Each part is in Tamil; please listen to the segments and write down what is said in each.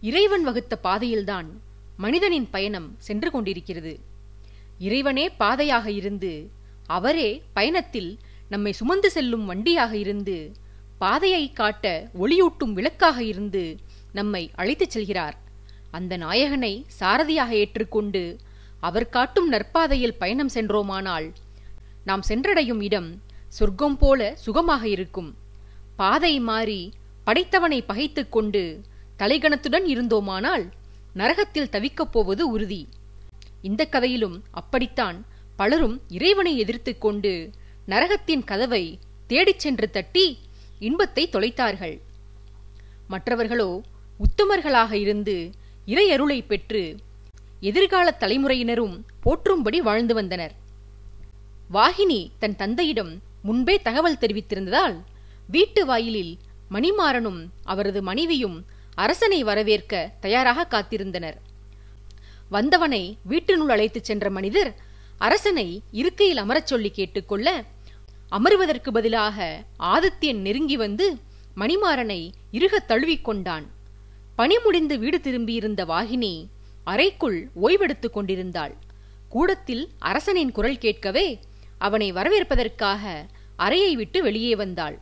இறைவன் வகுத்த பாதையில்தான் மனிதனின் பயணம் சென்று கொண்டிருக்கிறது. இறைவனே பாதையாக இருந்து, அவரே பயணத்தில் நம்மை சுமந்து செல்லும் வண்டியாக இருந்து, பாதையை காட்ட ஒளியூட்டும் விளக்காக இருந்து நம்மை அழைத்துச் செல்கிறார். அந்த நாயகனை சாரதியாக ஏற்றுக்கொண்டு அவர் காட்டும் நற்பாதையில் பயணம் சென்றோமானால் நாம் சென்றடையும் இடம் சொர்க்கம் போல சுகமாக இருக்கும். பாதை மாறி படைத்தவனை பகைத்துக் கொண்டு தலைகணத்துடன் இருந்தோமானால் நரகத்தில் தவிக்கப் போவது உறுதி. இந்த கதையிலும் அப்படித்தான் பலரும் இறைவனை எதிர்த்து கொண்டு நரகத்தின் கதவை தேடிச் சென்று தட்டி இன்பத்தை தொலைத்தார்கள். மற்றவர்களோ உத்தமர்களாக இருந்து இறை அருளை பெற்று எதிர்கால தலைமுறையினரும் போற்றும்படி வாழ்ந்து வந்தனர். வாகினி தன் தந்தையிடம் முன்பே தகவல் தெரிவித்திருந்ததால் வீட்டு வாயிலில் மணிமாறனும் அவரது மனைவியும் அரசனை வரவேற்க தயாராக காத்திருந்தனர். வந்தவனை வீட்டினுள் அழைத்துச் சென்ற மனிதர் அரசனை இருக்கையில் அமரச் சொல்லி கேட்டுக்கொள்ள, அமருவதற்கு பதிலாக ஆதித்யன் நெருங்கி வந்து மணிமாறனை இறுகத் தழுவிக்கொண்டான். பணி முடிந்து வீடு திரும்பியிருந்த வாகினி அறைக்குள் ஓய்வெடுத்துக் கொண்டிருந்தாள். கூடத்தில் அரசனின் குரல் கேட்கவே அவனை வரவேற்பதற்காக அறையை விட்டு வெளியே வந்தாள்.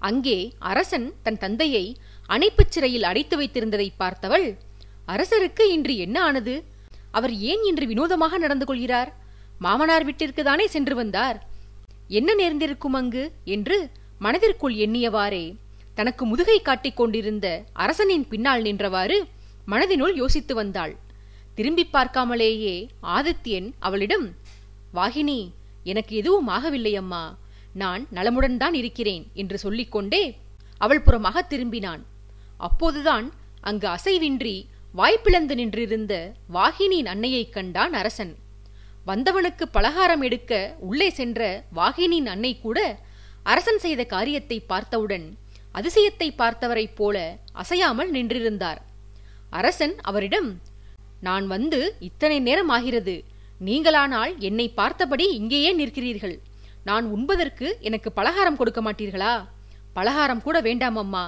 அங்கே அரசன் தன் தந்தையை அணைப்புச் சிறையில் அடைத்து வைத்திருந்ததை பார்த்தவள், அரசருக்கு இன்று என்ன ஆனது? அவர் ஏன் இன்று வினோதமாக நடந்து கொள்கிறார்? மாமனார் வீட்டிற்குதானே சென்று வந்தார், என்ன நேர்ந்திருக்கும் அங்கு என்று மனதிற்குள் எண்ணியவாறே தனக்கு முதுகை காட்டிக் கொண்டிருந்த அரசனின் பின்னால் நின்றவாறு மனதினுள் யோசித்து வந்தாள். திரும்பி பார்க்காமலேயே ஆதித்யன் அவளிடம், வாகினி, எனக்கு எதுவும் ஆகவில்லை அம்மா, நான் நலமுடன் தான் இருக்கிறேன் என்று சொல்லிக்கொண்டே அவள் புறமாக திரும்பினான். அப்போதுதான் அங்கு அசைவின்றி வாய்ப்பிழந்து நின்றிருந்த வாகினியின் அன்னையைக் கண்டான் அரசன். வந்தவனுக்கு பலகாரம் எடுக்க உள்ளே சென்ற வாகினியின் அன்னை கூட அரசன் செய்த காரியத்தை பார்த்தவுடன் அதிசயத்தை பார்த்தவரைப் போல அசையாமல் நின்றிருந்தார். அரசன் அவரிடம், நான் வந்து இத்தனை நேரம் ஆகிறது, நீங்களானால் என்னை பார்த்தபடி இங்கேயே நிற்கிறீர்கள். நான் உண்பதற்கு எனக்கு பலகாரம் கொடுக்க மாட்டீர்களா? பலகாரம் கூட வேண்டாம் அம்மா,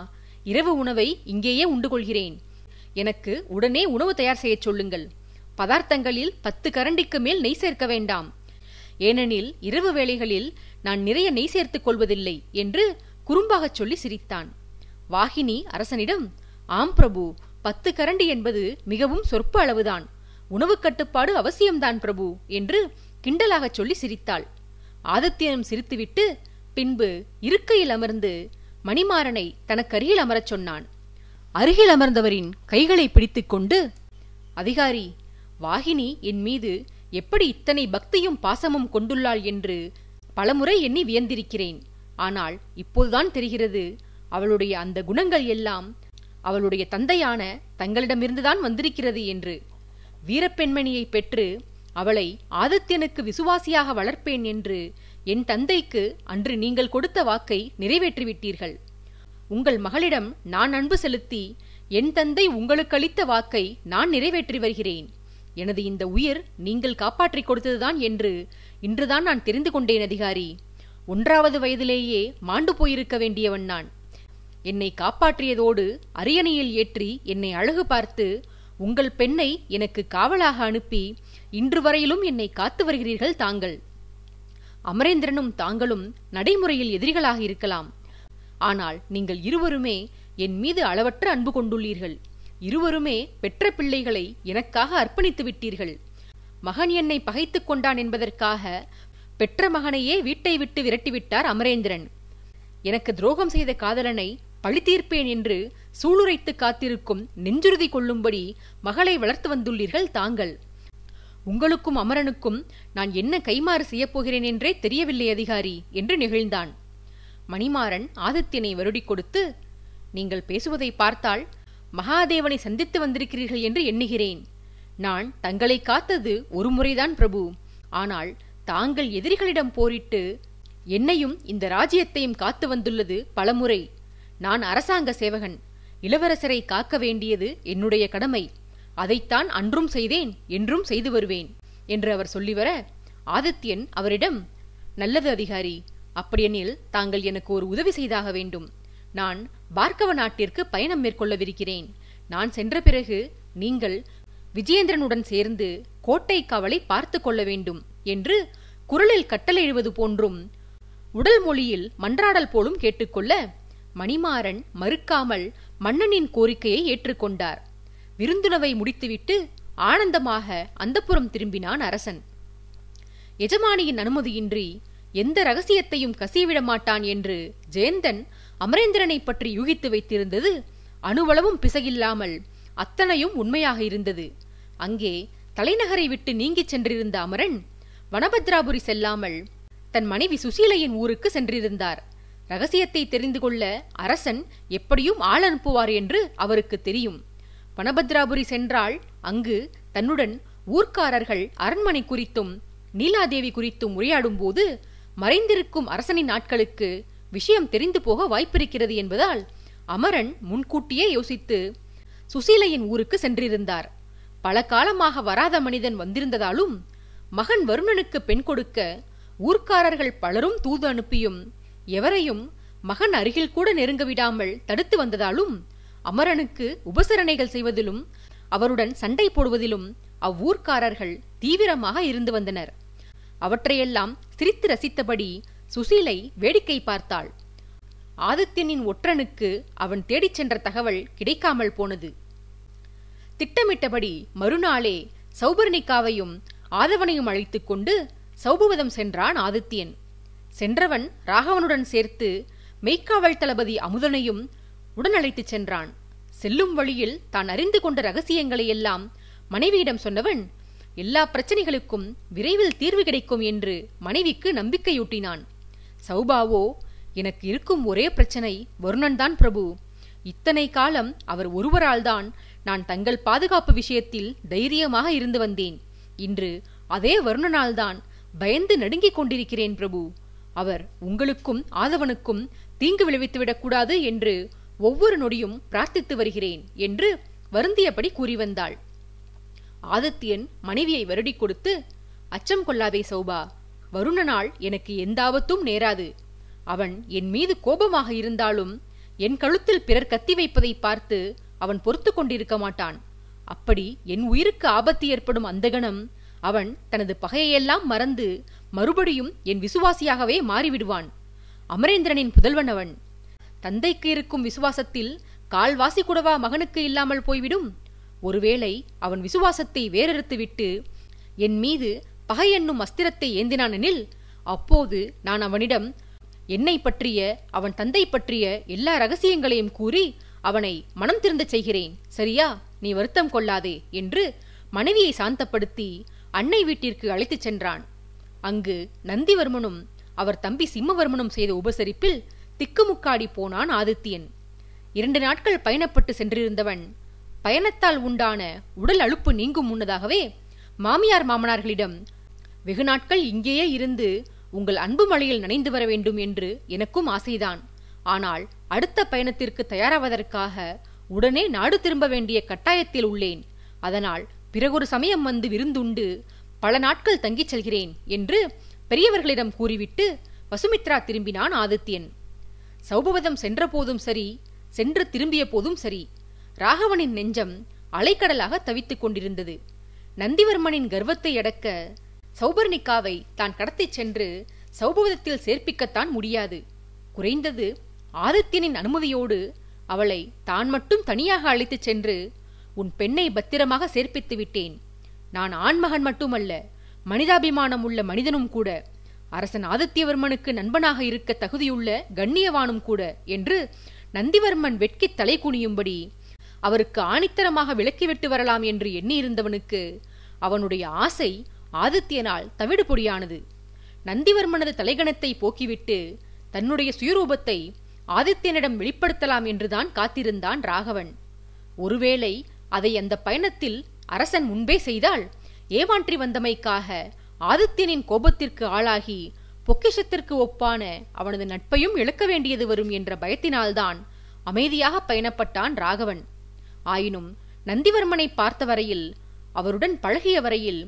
இரவு உணவை இங்கேயே உண்டு கொள்கிறேன். எனக்கு உடனே உணவு தயார் செய்ய சொல்லுங்கள். பதார்த்தங்களில் 10 கரண்டிக்கு மேல் நெய் சேர்க்க வேண்டாம், ஏனெனில் இரவு வேளைகளில் நான் நிறைய நெய் சேர்த்துக் கொள்வதில்லை என்று குறும்பாகச் சொல்லி சிரித்தான். வாகினி அரசனிடம், ஆம் பிரபு, 10 கரண்டி என்பது மிகவும் சொற்ப அளவுதான், உணவு கட்டுப்பாடு அவசியம்தான் பிரபு என்று கிண்டலாகச் சொல்லி சிரித்தாள். ஆதித்யனும் சிரித்துவிட்டு பின்பு இருக்கையில் அமர்ந்து மணிமாறனை தனக்கு அருகில் அமரச் சொன்னான். அருகில் அமர்ந்தவரின் கைகளை பிடித்துக்கொண்டு, அதிகாரி, வாகினி என் மீது எப்படி இத்தனை பக்தியும் பாசமும் கொண்டுள்ளாள் என்று பலமுறை எண்ணி வியந்திருக்கிறேன். ஆனால் இப்போதுதான் தெரிகிறது, அவளுடைய அந்த குணங்கள் எல்லாம் அவளுடைய தந்தையான தங்களிடமிருந்துதான் வந்திருக்கிறது என்று. வீரப்பெண்மணியை பெற்று அவளை ஆதித்யனுக்கு விசுவாசியாக வளர்ப்பேன் என்று என் தந்தைக்கு அன்று நீங்கள் கொடுத்த வாக்கை நிறைவேற்றிவிட்டீர்கள். உங்கள் மகளிடம் நான் அன்பு செலுத்தி என் தந்தை உங்களுக்கு அளித்த வாக்கை நான் நிறைவேற்றி வருகிறேன். எனது இந்த உயிர் நீங்கள் காப்பாற்றிக் கொடுத்ததுதான் என்று இன்றுதான் நான் தெரிந்து கொண்டேன் அதிகாரி. 1வது வயதிலேயே மாண்டு போயிருக்க வேண்டியவன் நான். என்னை காப்பாற்றியதோடு அரியணையில் ஏற்றி என்னை அழகு பார்த்து உங்கள் பெண்ணை எனக்கு காவலாக அனுப்பி இன்று வரையிலும் என்னை காத்து வருகிறீர்கள் தாங்கள். அமரேந்திரனும் தாங்களும் நடைமுறையில் எதிரிகளாக இருக்கலாம், ஆனால் நீங்கள் இருவருமே என் மீது அளவற்ற அன்பு கொண்டுள்ளீர்கள். இருவருமே பெற்ற பிள்ளைகளை எனக்காக அர்ப்பணித்து விட்டீர்கள். மகன் என்னை பகைத்துக் கொண்டான் என்பதற்காக பெற்ற மகனையே வீட்டை விட்டு விரட்டிவிட்டார் அமரேந்திரன். எனக்கு துரோகம் செய்த காதலனை பழி தீர்ப்பேன் என்று சூளுரைத்து காத்திருக்கும் நெஞ்சுறுதி கொள்ளும்படி மகளை வளர்த்து வந்துள்ளீர்கள் தாங்கள். உங்களுக்கும் அமரனுக்கும் நான் என்ன கைமாறு செய்யப்போகிறேன் என்றே தெரியவில்லை அதிகாரி என்று நெகிழ்ந்தான். மணிமாறன் ஆதித்யனை வருடி கொடுத்து, நீங்கள் பேசுவதை பார்த்தால் மகாதேவனை சந்தித்து வந்திருக்கிறீர்கள் என்று எண்ணுகிறேன். நான் தங்களை காத்தது ஒரு முறைதான் பிரபு, ஆனால் தாங்கள் எதிரிகளிடம் போரிட்டு என்னையும் இந்த ராஜ்யத்தையும் காத்து வந்துள்ளது பலமுறை. நான் அரசாங்க சேவகன், இளவரசரை காக்க வேண்டியது என்னுடைய கடமை. அதைத்தான் அன்றும் செய்தேன், என்றும் செய்து வருவேன் என்று அவர் சொல்லிவர, ஆதித்யன் அவரிடம், நல்லது அதிகாரி, அப்படியெனில் தாங்கள் எனக்கு ஒரு உதவி செய்தாக வேண்டும். நான் பார்க்கவ நாட்டிற்கு பயணம் மேற்கொள்ளவிருக்கிறேன். நான் சென்ற பிறகு நீங்கள் விஜயேந்திரனுடன் சேர்ந்து கோட்டை காவலை பார்த்து கொள்ள வேண்டும் என்று குரலில் கட்டளையிடுவது போன்றும் உடல் மொழியில் மன்றாடல் போலும் கேட்டுக்கொள்ள மணிமாறன் மறுக்காமல் மன்னனின் கோரிக்கையை ஏற்றுக்கொண்டார். விருந்துணவை முடித்துவிட்டு ஆனந்தமாக அந்தப்புறம் திரும்பினான் அரசன். எஜமானியின் அனுமதியின்றி எந்த ரகசியத்தையும் கசியவிட மாட்டான் என்று ஜெயந்தன் அமரேந்திரனை பற்றி யூகித்து வைத்திருந்தது அணுவளவும் பிசகில்லாமல் அத்தனையும் உண்மையாக இருந்தது. அங்கே தலைநகரை விட்டு நீங்கிச் சென்றிருந்த அமரன் வனபத்ராபுரி செல்லாமல் தன் மனைவி சுசீலையின் ஊருக்கு சென்றிருந்தார். ரகசியத்தை தெரிந்து கொள்ள அரசன் எப்படியும் ஆள் அனுப்புவார் என்று அவருக்கு தெரியும். வனபத்ராபுரி சென்றால் அங்கு தன்னுடன் ஊர்க்காரர்கள் அரண்மனை குறித்தும் நீலாதேவி குறித்தும் உரையாடும் போது மறைந்திருக்கும் அரசனின் ஆட்களுக்கு விஷயம் தெரிந்து போக வாய்ப்பிருக்கிறது என்பதால் அமரன் முன்கூட்டியே யோசித்து சுசீலையின் ஊருக்கு சென்றிருந்தார். பல காலமாக வராத மனிதன் வந்திருந்ததாலும் மகன் வருணனுக்கு பெண் கொடுக்க ஊர்க்காரர்கள் பலரும் தூது அனுப்பியும் எவரையும் மகன் அருகில் கூட நெருங்க விடாமல் தடுத்து வந்ததாலும் அமரனுக்கு உபசரணைகள் செய்வதிலும் அவருடன் சண்டை போடுவதிலும் அவ்வூர்க்காரர்கள் தீவிரமாக இருந்து வந்தனர். அவற்றையெல்லாம் சிரித்து ரசித்தபடி சுசீலை வேடிக்கை பார்த்தாள். ஆதித்யனின் ஒற்றனுக்கு அவன் தேடிச் சென்ற தகவல் கிடைக்காமல் போனது. திட்டமிட்டபடி மறுநாளே சௌபர்ணிகாவையும் ஆதவனையும் அழைத்துக் கொண்டு சௌபவதம் சென்றான் ஆதித்யன். சென்றவன் ராகவனுடன் சேர்த்து மெய்க்காவல் தளபதி அமுதனையும் உடன் அழைத்துச் சென்றான். செல்லும் வழியில் தான் அறிந்து கொண்ட ரகசியங்களை எல்லாம் மனைவியிடம் சொன்னவன் எல்லா பிரச்சனைகளுக்கும் விரைவில் தீர்வு கிடைக்கும் என்று மனைவிக்கு நம்பிக்கையூட்டினான். சௌபாவோ, எனக்கு இருக்கும் ஒரே பிரச்சனை வருணன்தான் பிரபு. இத்தனை காலம் அவர் ஒருவரால் தான் நான் தங்கள் பாதுகாப்பு விஷயத்தில் தைரியமாக இருந்து வந்தேன். இன்று அதே வருணனால் தான் பயந்து நடுங்கிக் கொண்டிருக்கிறேன் பிரபு. அவர் உங்களுக்கும் ஆதவனுக்கும் தீங்கு விளைவித்துவிடக் கூடாது என்று ஒவ்வொரு நொடியும் பிரார்த்தித்து வருகிறேன் என்று வருந்தியபடி கூறி வந்தாள். ஆதித்யன் மனைவியை வருடி கொடுத்து, அச்சம் கொள்ளாதே சௌபா, வருணனால் எனக்கு எந்த ஆபத்தும் நேராது. அவன் என் மீது கோபமாக இருந்தாலும் என் கழுத்தில் பிறர் கத்தி வைப்பதை பார்த்து அவன் பொறுத்து கொண்டிருக்க மாட்டான். அப்படி என் உயிருக்கு ஆபத்து ஏற்படும் அந்த கணம் அவன் தனது பகையெல்லாம் மறந்து மறுபடியும் என் விசுவாசியாகவே மாறிவிடுவான். அமரேந்திரனின் புதல்வன் அவன். தந்தைக்கு இருக்கும் விசுவாசத்தில் கால்வாசி கூடவா மகனுக்கு இல்லாமல் போய்விடும்? ஒருவேளை அவன் விசுவாசத்தை வேறறுத்துவிட்டு என் மீது பகை என்னும் அஸ்திரத்தை ஏந்தினானெனில் அப்போது நான் அவனிடம் என்னை பற்றிய அவன் தந்தை பற்றிய எல்லா ரகசியங்களையும் கூறி அவனை மனம் திருந்த செய்கிறேன். சரியா? நீ வருத்தம் கொள்ளாதே என்று மனைவியை சாந்தப்படுத்தி அன்னை வீட்டிற்கு அழைத்துச் சென்றான். அங்கு நந்திவர்மனும் அவர் தம்பி சிம்மவர்மனும் செய்த உபசரிப்பில் திக்குமுக்காடி போனான் ஆதித்யன். 2 நாட்கள் பயணப்பட்டு சென்றிருந்தவன் பயணத்தால் உண்டான உடல் அலுப்பு நீங்கும் முன்னதாகவே மாமியார் மாமனார்களிடம், வெகு நாட்கள் இங்கேயே இருந்து உங்கள் அன்பு மழையில் நனைந்து வர வேண்டும் என்று எனக்கும் ஆசைதான். ஆனால் அடுத்த பயணத்திற்கு தயாராவதற்காக உடனே நாடு திரும்ப வேண்டிய கட்டாயத்தில் உள்ளேன். அதனால் பிறகொரு சமயம் வந்து விருந்துண்டு பல நாட்கள் தங்கிச் செல்கிறேன் என்று பெரியவர்களிடம் கூறிவிட்டு வசுமித்ரா திரும்பினான் ஆதித்யன். சௌபவதம் சென்ற போதும் சரி, சென்று திரும்பிய போதும் சரி, ராகவனின் நெஞ்சம் அலைக்கடலாக தவித்துக் கொண்டிருந்தது. நந்திவர்மனின் கர்வத்தை அடக்க சௌபர்ணிகாவை தான் கடத்திச் சென்று சௌபவதத்தில் சேர்ப்பிக்கத்தான் முடியாது. குறைந்தது ஆதித்யனின் அனுமதியோடு அவளை தான் மட்டும் தனியாக அழைத்துச் சென்று உன் பெண்ணை பத்திரமாக சேர்ப்பித்து விட்டேன். நான் ஆண்மகன் மட்டுமல்ல, மனிதாபிமானம் உள்ள மனிதனும் கூட, அரசன் ஆதித்யவர்மனுக்கு நண்பனாக இருக்க தகுதியுள்ள கண்ணியவானும் கூட என்று நந்திவர்மன் வெட்கித் தலை குனியும்படி அவருக்கு ஆணித்தரமாக விலக்கிவிட்டு வரலாம் என்று எண்ணியிருந்தவனுக்கு அவனுடைய ஆசை ஆதித்யனால் தவிடு பொடியானது. நந்திவர்மனது தலைகணத்தை போக்கிவிட்டு தன்னுடைய சுயரூபத்தை ஆதித்யனிடம் வெளிப்படுத்தலாம் என்றுதான் காத்திருந்தான் ராகவன். ஒருவேளை அதை அந்த பயணத்தில் அரசன் முன்பே செய்தால் ஏமாற்றி வந்தமைக்காக ஆதித்யனின் கோபத்திற்கு ஆளாகி பொக்கிஷத்திற்கு ஒப்பான அவனது நட்பையும் இழக்க வேண்டியது வரும் என்ற பயத்தினால்தான் அமைதியாக பயணப்பட்டான் ராகவன். ஆயினும் நந்திவர்மனை பார்த்த வரையில், அவருடன் பழகிய வரையில்,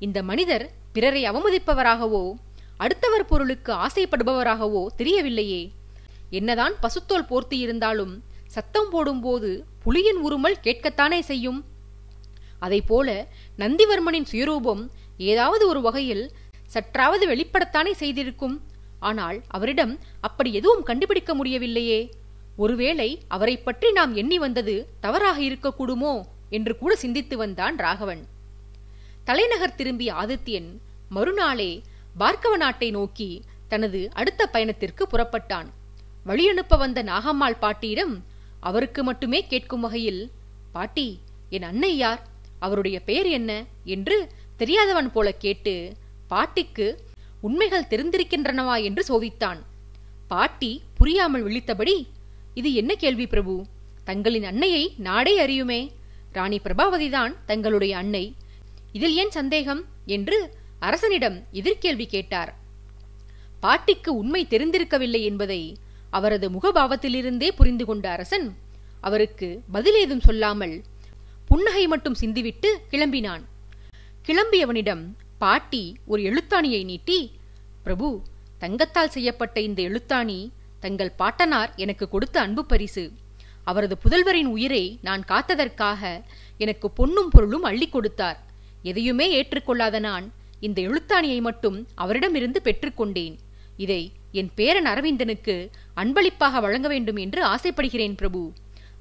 இந்த மனிதர் பிறரை அவமதிப்பவராகவோ அடுத்தவர் பொருளுக்கு ஆசைப்படுபவராகவோ தெரியவில்லையே. என்னதான் பசுத்தோல் போர்த்தியிருந்தாலும் சத்தம் போடும்போது புலியின் உருமல் கேட்கத்தானே செய்யும். அதைப்போல நந்திவர்மனின் சுயரூபம் ஏதாவது ஒரு வகையில் சற்றாவது வெளிப்படத்தானே செய்திருக்கும். ஆனால் அவரிடம் அப்படி எதுவும் கண்டுபிடிக்க முடியவில்லையே. ஒருவேளை அவரை பற்றி நாம் எண்ணி வந்தது தவறாக இருக்கக்கூடுமோ என்று கூட சிந்தித்து வந்தான் ராகவன். தலைநகர் திரும்பிய ஆதித்யன் மறுநாளே பார்க்கவ நாட்டை நோக்கி தனது அடுத்த பயணத்திற்கு புறப்பட்டான். வழியனுப்ப வந்த நாகம்மாள் பாட்டியிடம் அவருக்கு மட்டுமே கேட்கும் வகையில், பாட்டி, என் அன்னை யார், அவருடைய பெயர் என்ன என்று தெரியாதவன் போல கேட்டு பாட்டிக்கு உண்மைகள் தெரிந்திருக்கின்றனவா என்று சோதித்தான். பாட்டி புரியாமல் விழித்தபடி, இது என்ன கேள்வி பிரபு? தங்களின் அன்னையை நாடே அறியுமே. ராணி பிரபாவதிதான் தங்களுடைய அன்னை. இதில் ஏன் சந்தேகம் என்று அரசனிடம் எதிர்கேள்வி கேட்டார். பாட்டிக்கு உண்மை தெரிந்திருக்கவில்லை என்பதை அவரது முகபாவத்திலிருந்தே புரிந்து கொண்ட அரசன் அவருக்கு பதில் ஏதும் சொல்லாமல் புன்னகை மட்டும் சிந்திவிட்டு கிளம்பினான். கிளம்பியவனிடம் பாட்டி ஒரு எழுத்தாணியை நீட்டி, பிரபு, தங்கத்தால் செய்யப்பட்ட இந்த எழுத்தாணி தங்கள் பாட்டனார் எனக்கு கொடுத்த அன்பு பரிசு. அவரது புதல்வரின் உயிரை நான் காத்ததற்காக எனக்கு பொன்னும் பொருளும் அள்ளி கொடுத்தார். எதையுமே ஏற்றுக்கொள்ளாத நான் இந்த எழுத்தாணியை மட்டும் அவரிடமிருந்து பெற்றுக்கொண்டேன். இதை என் பேரன் அரவிந்தனுக்கு அன்பளிப்பாக வழங்க வேண்டும் என்று ஆசைப்படுகிறேன் பிரபு.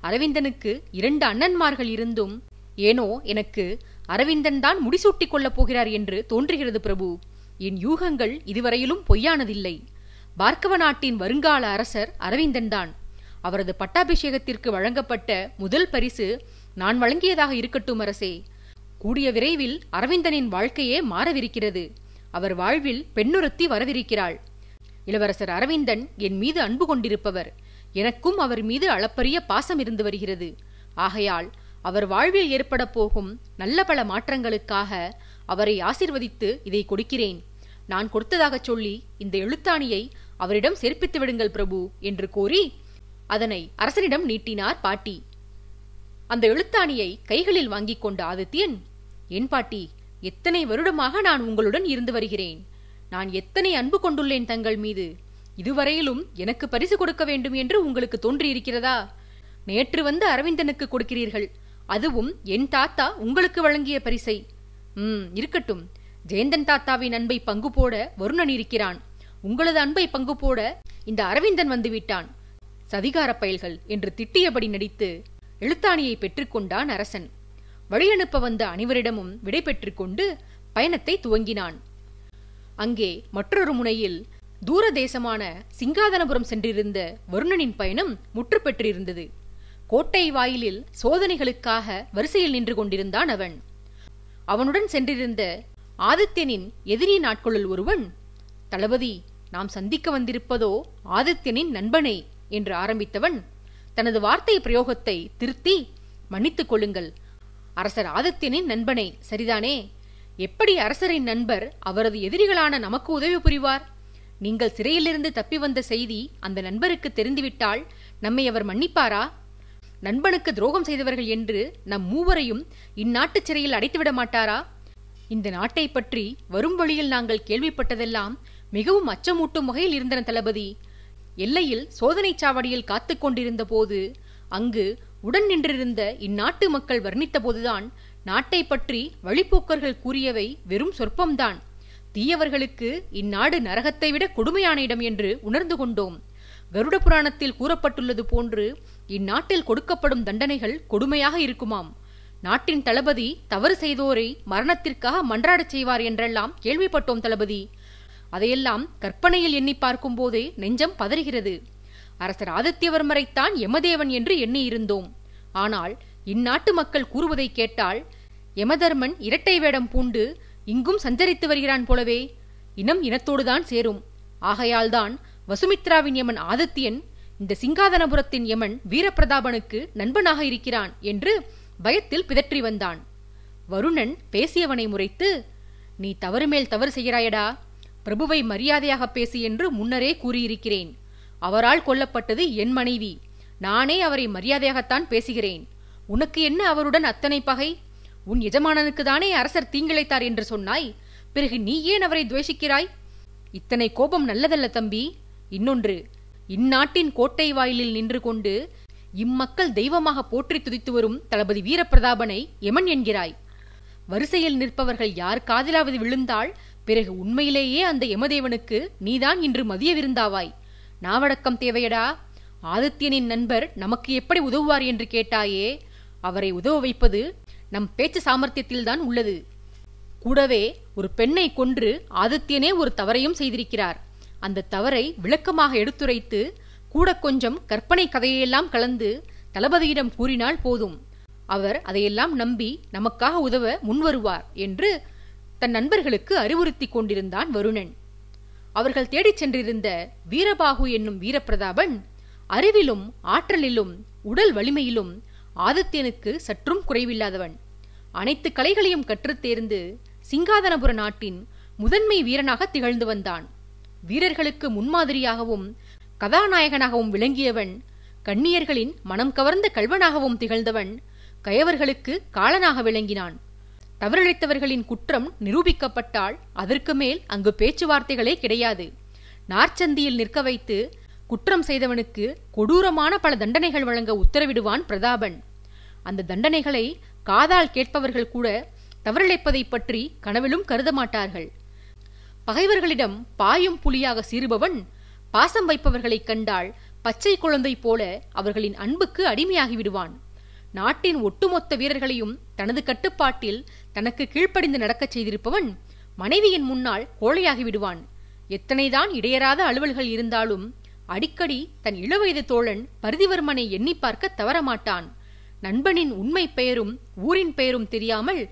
அரவிந்தனுக்கு 2 அண்ணன்மார்கள் இருந்தும் ஏனோ எனக்கு அரவிந்தன் தான் முடிசூட்டிக் கொள்ளப் போகிறார் என்று தோன்றுகிறது பிரபு. என் யூகங்கள் இதுவரையிலும் பொய்யானதில்லை. பார்க்கவ நாட்டின் வருங்கால அரசர் அரவிந்தன்தான். அவரது பட்டாபிஷேகத்திற்கு வழங்கப்பட்ட முதல் பரிசு நான் வழங்கியதாக இருக்கட்டும் அரசே. கூடிய விரைவில் அரவிந்தனின் வாழ்க்கையே மாறவிருக்கிறது. அவர் வாழ்வில் பெண்ணொருத்தி வரவிருக்கிறாள். இளவரசர் அரவிந்தன் என் மீது அன்பு கொண்டிருப்பவர். எனக்கும் அவர் மீது அளப்பரிய பாசம் இருந்து வருகிறது. ஆகையால் அவர் வாழ்வில் ஏற்பட போகும் நல்ல பல மாற்றங்களுக்காக அவரை ஆசீர்வதித்து இதை கொடுக்கிறேன். நான் கொடுத்ததாக சொல்லி இந்த எழுத்தாணியை அவரிடம் சேர்ப்பித்து விடுங்கள் பிரபு என்று கோரி அதனை அரசனிடம் நீட்டினார் பாட்டி. அந்த எழுத்தாணியை கைகளில் வாங்கிக் கொண்ட ஆதித்யன், என் பாட்டி, எத்தனை வருடமாக நான் உங்களுடன் இருந்து வருகிறேன். நான் எத்தனை அன்பு கொண்டுள்ளேன் தங்கள் மீது. இதுவரையிலும் எனக்கு பரிசு கொடுக்க வேண்டும் என்று உங்களுக்கு தோன்றியிருக்கிறதா? நேற்று வந்து அரவிந்தனுக்கு கொடுக்கிறீர்கள், அதுவும் என் தாத்தா உங்களுக்கு வழங்கிய பரிசை. இருக்கட்டும், ஜெயந்தன் தாத்தாவின் அன்பை பங்கு போட வருணன் இருக்கிறான். உங்களது அன்பை பங்கு போட இந்த அரவிந்தன் வந்துவிட்டான். சதிகார பயல்கள் என்று திட்டியபடி நடித்து எழுத்தாணியை பெற்றுக்கொண்டான் அரசன். வழியனுப்ப வந்த அனைவரிடமும் விடை பெற்றுக்கொண்டு பயணத்தை துவங்கினான். அங்கே மற்றொரு முனையில் தூர தேசமான சிங்காதனபுரம் சென்றிருந்த வருணனின் பயணம் முற்று பெற்றிருந்தது. கோட்டை வாயிலில் சோதனைகளுக்காக வரிசையில் நின்று கொண்டிருந்தான் அவன். அவனுடன் சென்றிருந்த ஆதித்யனின் எதிரி நாட்களுள் ஒருவன், தளபதி, நாம் சந்திக்க வந்திருப்பதோ ஆதித்யனின் நண்பனை என்று ஆரம்பித்தவன் தனது வார்த்தை பிரயோகத்தை திருத்தி, மன்னித்துக் கொள்ளுங்கள், அரசர் ஆதித்யனின் நண்பனை, சரிதானே? எப்படி அரசரின் நண்பர் அவரது எதிரிகளான நமக்கு உதவி புரிவார்? நீங்கள் சிறையிலிருந்து தப்பி வந்த செய்தி அந்த நண்பருக்கு தெரிந்துவிட்டால் நம்மை அவர் மன்னிப்பாரா? நண்பனுக்கு துரோகம் செய்தவர்கள் என்று நம் மூவரையும் இந்நாட்டு சிறையில் அடைத்துவிட மாட்டாரா? இந்த நாட்டை பற்றி வரும் வழியில் நாங்கள் கேள்விப்பட்டதெல்லாம் மிகவும் அச்சமூட்டும் வகையில் இருந்தன தளபதி. எல்லையில் சோதனை சாவடியில் காத்து கொண்டிருந்த போது அங்கு உடன் நின்றிருந்த இந்நாட்டு மக்கள் வர்ணித்த போதுதான் நாட்டை பற்றி வழிப்போக்கர்கள் கூறியவை வெறும் சொற்பம்தான். தீயவர்களுக்கு இந்நாடு நரகத்தை விட கொடுமையான இடம் என்று உணர்ந்து கொண்டோம். கருட புராணத்தில் கூறப்பட்டுள்ளது போன்று இந்நாட்டில் கொடுக்கப்படும் தண்டனைகள் கொடுமையாக இருக்குமாம். நாட்டின் தளபதி தவறு செய்தோரை மரணத்திற்காக மன்றாடச் செய்வார் என்றெல்லாம் கேள்விப்பட்டோம் தளபதி. அதையெல்லாம் கற்பனையில் எண்ணி பார்க்கும் போதே நெஞ்சம் பதறுகிறது. அரசர் ஆதித்யவர்மரைத்தான் யமதேவன் என்று எண்ணியிருந்தோம். ஆனால் இந்நாட்டு மக்கள் கூறுவதை கேட்டால் யமதர்மன் இரட்டை வேடம் பூண்டு இங்கும் சஞ்சரித்து வருகிறான் போலவே. இனம் இனத்தோடுதான் சேரும். ஆகையால்தான் வசுமித்ராவின் யமன் ஆதித்யன் இந்த சிங்காதனபுரத்தின் யமன் வீரபிரதாபனுக்கு நண்பனாக இருக்கிறான் என்று பயத்தில் பிதற்றி வந்தான். வருணன் பேசியவனை முறைத்து, நீ தவறு மேல் தவறு செய்கிறாயடா. பிரபுவை மரியாதையாக பேசு என்று முன்னரே கூறியிருக்கிறேன். அவரால் கொல்லப்பட்டது என் மனைவி. நானே அவரை மரியாதையாகத்தான் பேசுகிறேன். உனக்கு என்ன அவருடன் அத்தனை பகை? உன் எஜமானனுக்கு தானே அரசர் தீங்கிழைத்தார் என்று சொன்னாய். பிறகு நீ ஏன் அவரை துவேஷிக்கிறாய்? இத்தனை கோபம் நல்லதல்ல தம்பி. இன்னொன்று, இந்நாட்டின் கோட்டை வாயிலில் நின்று கொண்டு இம்மக்கள் தெய்வமாக போற்றி துதித்து வரும் தளபதி வீரபிரதாபனை எமன் என்கிறாய். வரிசையில் நிற்பவர்கள் யார் காதிலாவது விழுந்தால் பிறகு உண்மையிலேயே அந்த யமதேவனுக்கு நீதான் இன்று மதிய விருந்தாவாய். நாவடக்கம் தேவையடா. ஆதித்யனின் நண்பர் நமக்கு எப்படி உதவுவார் என்று கேட்டாயே, அவரை உதவ வைப்பது நம் பேச்சு சாமர்த்தியத்தில்தான் உள்ளது. கூடவே ஒரு பெண்ணை கொன்று ஆதித்யனே ஒரு தவறையும் செய்திருக்கிறார். அந்த தவறை விளக்கமாக எடுத்துரைத்து கூட கொஞ்சம் கற்பனை கதையெல்லாம் கலந்து தளபதியிடம் கூறினால் போதும். அவர் அதையெல்லாம் நம்பி நமக்காக உதவ முன்வருவார் என்று தன் நண்பர்களுக்கு அறிவுறுத்தி கொண்டிருந்தான் வருணன். அவர்கள் தேடிச் சென்றிருந்த வீரபாகு என்னும் வீரபிரதாபன் அறிவிலும் ஆற்றலிலும் உடல் வலிமையிலும் ஆதித்யனுக்கு சற்றும் குறைவில்லாதவன். அனைத்து கலைகளையும் கற்றுத் தேர்ந்து சிங்காதனபுர நாட்டின் முதன்மை வீரனாக திகழ்ந்து வந்தான். வீரர்களுக்கு முன்மாதிரியாகவும் கதாநாயகனாகவும் விளங்கியவன். கன்னியர்களின் மனம் கவர்ந்த கல்வனாகவும் திகழ்ந்தவன். கயவர்களுக்கு காலனாக விளங்கினான். தவறிழைத்தவர்களின் குற்றம் நிரூபிக்கப்பட்டால் அதற்கு மேல் அங்கு பேச்சுவார்த்தைகளே கிடையாது. நார்ச்சந்தியில் நிற்க வைத்து குற்றம் செய்தவனுக்கு கொடூரமான பல தண்டனைகள் வழங்க உத்தரவிடுவான் பிரதாபன். அந்த தண்டனைகளை காதால் கேட்பவர்கள் கூட தவறிழைப்பதை பற்றி கனவிலும் கருத மாட்டார்கள். பகைவர்களிடம் பாயும் புலியாக சீறுபவன் பாசம் வைப்பவர்களைக் கண்டால் பச்சை குழந்தை போல அவர்களின் அன்புக்கு அடிமையாகி விடுவான். நாட்டின் ஒட்டுமொத்த வீரர்களையும் தனது கட்டுப்பாட்டில் தனக்கு கீழ்ப்படிந்து நடக்கச் செய்திருப்பவன் மனைவியின் முன்னால் கோழையாகி விடுவான். எத்தனைதான் இடையறாத அலுவல்கள் இருந்தாலும் அடிக்கடி தன் இளவயது தோழன் பரிதிவர்மனை எண்ணி பார்க்க தவறமாட்டான். நண்பனின் உண்மை பெயரும் ஊரின் பெயரும் தெரியாமல்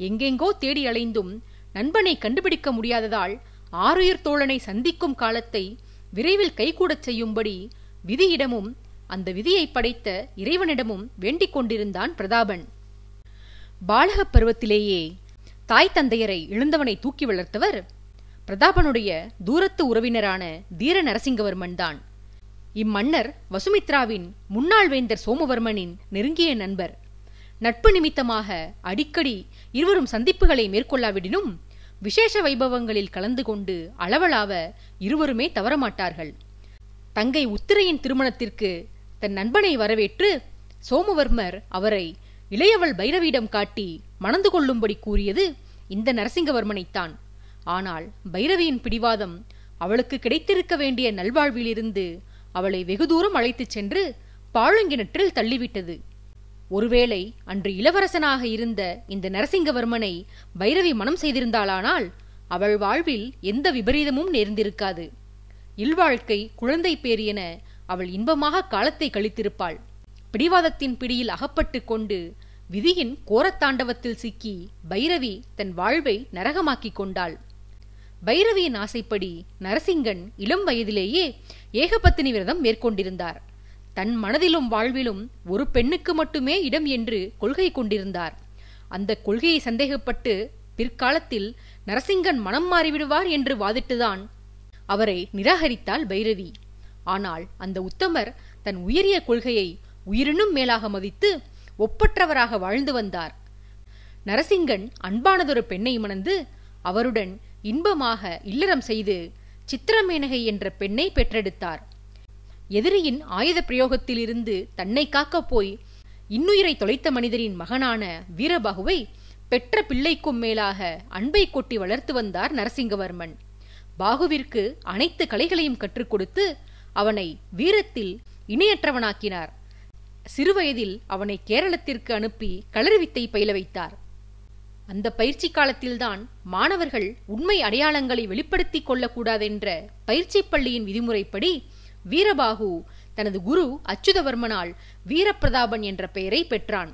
எங்கெங்கோ தேடி அலைந்தும் நண்பனை கண்டுபிடிக்க முடியாததால் ஆருயிர் தோழனை சந்திக்கும் காலத்தை விரைவில் கைகூடச் செய்யும்படி விதியிடமும் அந்த விதியை படைத்த இறைவனிடமும் வேண்டிக் கொண்டிருந்தான் பிரதாபன். பாலகப் பருவத்திலேயே தாய் தந்தையரை இழந்தவனை தூக்கி வளர்த்தவர் பிரதாபனுடைய தூரத்து உறவினரான தீர நரசிங்கவர்மன் தான். இம்மன்னர் வசுமித்ராவின் முன்னாள் வேந்தர் சோமவர்மனின் நெருங்கிய நண்பர். நட்பு நிமித்தமாக அடிக்கடி இருவரும் சந்திப்புகளை மேற்கொள்ளாவிடினும் விசேஷ வைபவங்களில் கலந்து கொண்டு அளவலாவ இருவருமே தவறமாட்டார்கள். தங்கை உத்திரையின் திருமணத்திற்கு தன் நண்பனை வரவேற்று சோமவர்மர் அவரை இளையவள் பைரவியிடம் காட்டி மணந்து கொள்ளும்படி கூறியது இந்த நரசிங்கவர்மனைத்தான். ஆனால் பைரவியின் பிடிவாதம் அவளுக்கு கிடைத்திருக்க வேண்டிய நல்வாழ்விலிருந்து அவளை வெகு தூரம் அழைத்துச் சென்று பாழுங்கிணற்றில் தள்ளிவிட்டது. ஒருவேளை அன்று இளவரசனாக இருந்த இந்த நரசிங்கவர்மனை பைரவி மனம் செய்திருந்தாளானால் அவள் வாழ்வில் எந்த விபரீதமும் நேர்ந்திருக்காது. இல்வாழ்க்கை, குழந்தை பேர் என அவள் இன்பமாக காலத்தை கழித்திருப்பாள். பிடிவாதத்தின் பிடியில் அகப்பட்டு கொண்டு விதியின் கோரத்தாண்டவத்தில் சிக்கி பைரவி தன் வாழ்வை நரகமாக்கிக் கொண்டாள். பைரவியின் ஆசைப்படி நரசிங்கன் இளம் வயதிலேயே ஏகபத்தினி விரதம் மேற்கொண்டிருந்தார். தன் மனதிலும் வாழ்விலும் ஒரு பெண்ணுக்கு மட்டுமே இடம் என்று கொள்கை கொண்டிருந்தார். அந்த கொள்கையை சந்தேகப்பட்டு பிற்காலத்தில் நரசிங்கன் மனம் மாறிவிடுவார் என்று வாதிட்டுதான் அவரை நிராகரித்தாள் பைரவி. ஆனால் அந்த உத்தமர் தன் உயரிய கொள்கையை உயிரினும் மேலாக மதித்து ஒப்பற்றவராக வாழ்ந்து வந்தார். நரசிங்கன் அன்பானதொரு பெண்ணை மணந்து அவருடன் இன்பமாக இல்லறம் செய்து சித்திரமேனகை என்ற பெண்ணை பெற்றெடுத்தார். எதிரியின் ஆயுத பிரயோகத்திலிருந்து தன்னை காக்கப் போய் இன்னுயிரை தொலைத்த மனிதரின் மகனான வீரபாகுவை பெற்ற பிள்ளைக்கும் மேலாக அன்பை கொட்டி வளர்த்து வந்தார் நரசிங்கவர்மன். பாகுவிற்கு அனைத்து கலைகளையும் கற்றுக் கொடுத்து அவனை வீரத்தில் இணையற்றவனாக்கினார். சிறுவயதில் அவனை கேரளத்திற்கு அனுப்பி களரிவித்தை பயில வைத்தார். அந்த பயிற்சி காலத்தில்தான் மாணவர்கள் உண்மை அடையாளங்களை வெளிப்படுத்திக் கொள்ளக்கூடாதென்ற பயிற்சி பள்ளியின் விதிமுறைப்படி வீரபாகு தனது குரு அச்சுதவர்மனால் வீரபிரதாபன் என்ற பெயரை பெற்றான்.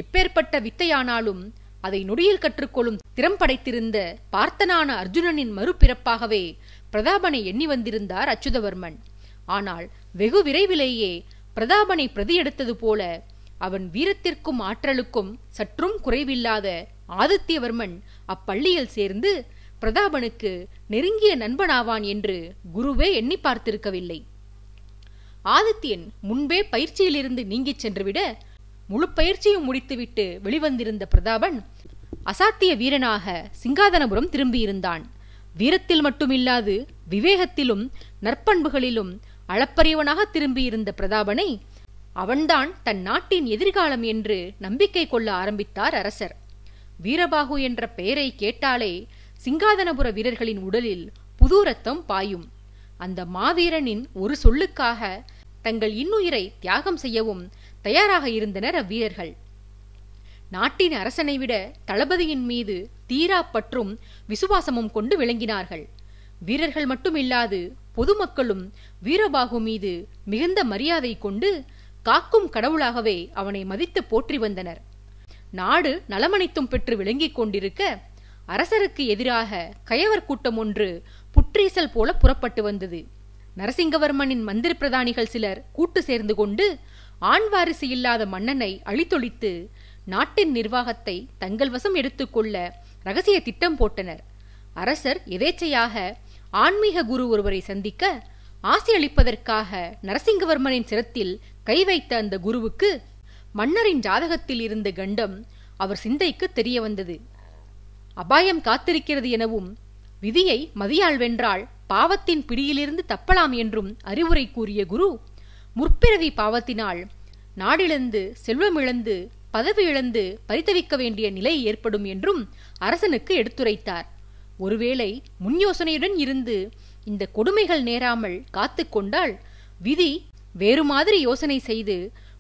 எப்பேற்பட்ட வித்தையானாலும் அதை நொடியில் கற்றுக்கொள்ளும் திறம் படைத்திருந்த பார்த்தனான அர்ஜுனனின் மறுபிறப்பாகவே பிரதாபனை எண்ணி வந்திருந்தார் அச்சுதவர்மன். ஆனால் வெகு விரைவிலேயே பிரதாபனை பிரதி எடுத்தது போல அவன் வீரத்திற்கும் ஆற்றலுக்கும் சற்றும் குறைவில்லாத ஆதித்யவர்மன் அப்பள்ளியில் சேர்ந்து பிரதாபனுக்கு நெருங்கிய நண்பனாவான் என்று குருவே எண்ணி பார்த்திருக்கவில்லை. ஆதித்யன் முன்பே பயிற்சியிலிருந்து நீங்கிச் சென்றுவிட முழு பயிற்சியும் முடித்துவிட்டு வெளிவந்திருந்த பிரதாபன் அசாத்திய வீரனாக சிங்காதனபுரம் திரும்பியிருந்தான். வீரத்தில் மட்டுமில்லாது விவேகத்திலும் நற்பண்புகளிலும் அளப்பரியவனாக திரும்பியிருந்த பிரதாபனை அவன்தான் தன் நாட்டின் எதிர்காலம் என்று நம்பிக்கை கொள்ள ஆரம்பித்தார் அரசர். வீரபாகு என்ற பெயரை கேட்டாலே சிங்காதனபுர வீரர்களின் உடலில் புது ரத்தம் பாயும். அந்த மாவீரனின் ஒரு சொல்லுக்காக தங்கள் இன்னுயிரை தியாகம் செய்யவும் தயாராக இருந்தனர் அவ்வீரர்கள். நாட்டின் அரசனை விட தளபதியின் மீது தீரா பற்றும் விசுவாசமும் கொண்டு விளங்கினார்கள். வீரர்கள் மட்டுமில்லாது பொதுமக்களும் வீரபாகு மீது மிகுந்த மரியாதை கொண்டு காக்கும் கடவுளாகவே அவனை மதித்து போற்றி வந்தனர். நாடு நலமனைத்தும் பெற்று விளங்கிக் கொண்டிருக்க அரசருக்கு எதிராக கயவர் கூட்டம் ஒன்று புற்றீசல் போல புறப்பட்டு வந்தது. நரசிங்கவர்மனின் மந்திர பிரதானிகள் சிலர் கூட்டு சேர்ந்து கொண்டு ஆண் வாரிசு இல்லாத மன்னனை அழித்தொழித்து நாட்டின் நிர்வாகத்தை தங்கள் வசம் எடுத்துக்கொள்ள ரகசிய திட்டம் போட்டனர். அரசர் எதேச்சையாக ஆன்மீக குரு ஒருவரை சந்திக்க ஆசி அளிப்பதற்காக நரசிங்கவர்மனின் சிரத்தில் கை வைத்த அந்த குருவுக்கு மன்னரின் ஜாதகத்தில் இருந்த கண்டம் அவர் சிந்தைக்கு தெரிய வந்தது. அபாயம் காத்திருக்கிறது எனவும் விதியை மதியால் வென்றால் பாவத்தின் பிடியிலிருந்து தப்பலாம் என்றும் அறிவுரை கூறிய குரு முற்பிறவி பாவத்தினால் நாடிழந்து செல்வமிழந்து பதவி இழந்து பரிதவிக்க வேண்டிய நிலை ஏற்படும் என்றும் அரசனுக்கு எடுத்துரைத்தார். ஒருவேளை முன் யோசனையுடன் இருந்து இந்த கொடுமைகள் நேராமல் காத்து கொண்டால் விதி வேறு மாதிரி யோசனை செய்து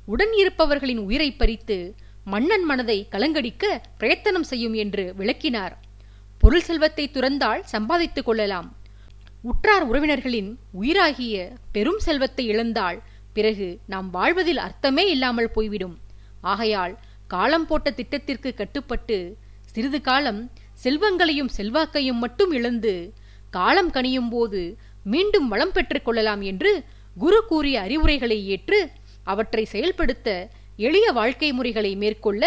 உடன் இருப்பவர்களின் உயிரை பறித்து மன்னன் மனதை கலங்கடிக்க பிரயத்தனம் செய்யும் என்று விளக்கினார். பொருள் செல்வத்தை துறந்தால் சம்பாதித்துக் கொள்ளலாம். உற்றார் உறவினர்களின் உயிராகிய பெரும் செல்வத்தை இழந்தால் பிறகு நாம் வாழ்வதில் அர்த்தமே இல்லாமல் போய்விடும். ஆகையால் காலம் போட்ட திட்டத்திற்கு கட்டுப்பட்டு சிறிது காலம் செல்வங்களையும் செல்வாக்கையும் மட்டும் இழந்து காலம் கனியும் போது மீண்டும் வளம் பெற்றுக் கொள்ளலாம் என்று குரு கூறிய அறிவுரைகளை ஏற்று அவற்றை செயல்படுத்த எளிய வாழ்க்கை முறைகளை மேற்கொள்ள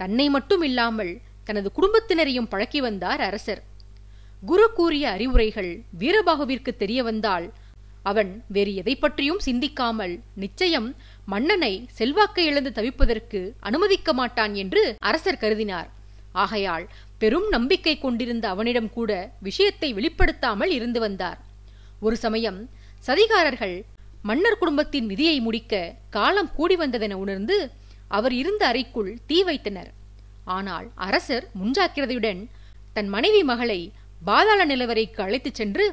தன்னை மட்டும் இல்லாமல் தனது குடும்பத்தினரையும் பழக்கி வந்தார் அரசர். குரு கூறிய அறிவுரைகள் வீரபாகுவிற்கு தெரிய வந்தால் அவன் வேறு எதை பற்றியும் சிந்திக்காமல் நிச்சயம் மன்னனை செல்வாக்கை இழந்து தவிப்பதற்கு அனுமதிக்க மாட்டான் என்று அரசர் கருதினார். ஆகையால் பெரும் நம்பிக்கை கொண்டிருந்த அவனிடம் கூட விஷயத்தை வெளிப்படுத்தாமல் இருந்து வந்தார். ஒரு சமயம் சதிகாரர்கள் மன்னர் குடும்பத்தின் விதியை முடிக்க காலம் கூடி வந்ததென உணர்ந்து அவர் இருந்த அறைக்குள் தீ வைத்தனர். ஆனால் அரசர் முன்ஜாக்கிரதையுடன் தன் மனைவி மகளை பாதாள நிலவரைக்கு அழைத்துச் சென்று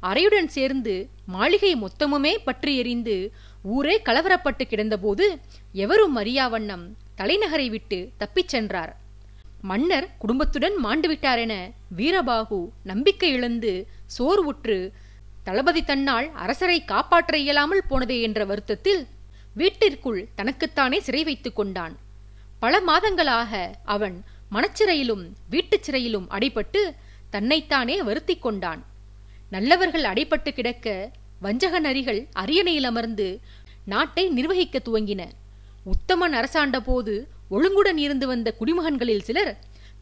அறையுடன் சேர்ந்து மாளிகை மொத்தமுமே பற்றி எரிந்து ஊரே கலவரப்பட்டு கிடந்தபோது எவரும் அறியா வண்ணம் தலைநகரை விட்டு தப்பிச் சென்றார். மன்னர் குடும்பத்துடன் மாண்டுவிட்டாரென வீரபாகு நம்பிக்கை இழந்து சோர்வுற்று தளபதி தன்னால் அரசரை காப்பாற்ற இயலாமல் போனதே என்ற வருத்தத்தில் வீட்டிற்குள் தனக்குத்தானே சிறை வைத்துக் கொண்டான். பல மாதங்களாக அவன் மனச்சிறையிலும் வீட்டுச் சிறையிலும் அடைபட்டு தன்னைத்தானே வருத்திக் கொண்டான். நல்லவர்கள் அடைபட்டு கிடக்க வஞ்சக நரிகள் அரியணையில் அமர்ந்து நாட்டை நிர்வகிக்க துவங்கின. உத்தமன் அரசாண்ட போது ஒழுங்குடன் இருந்து வந்த குடிமகன்களில் சிலர்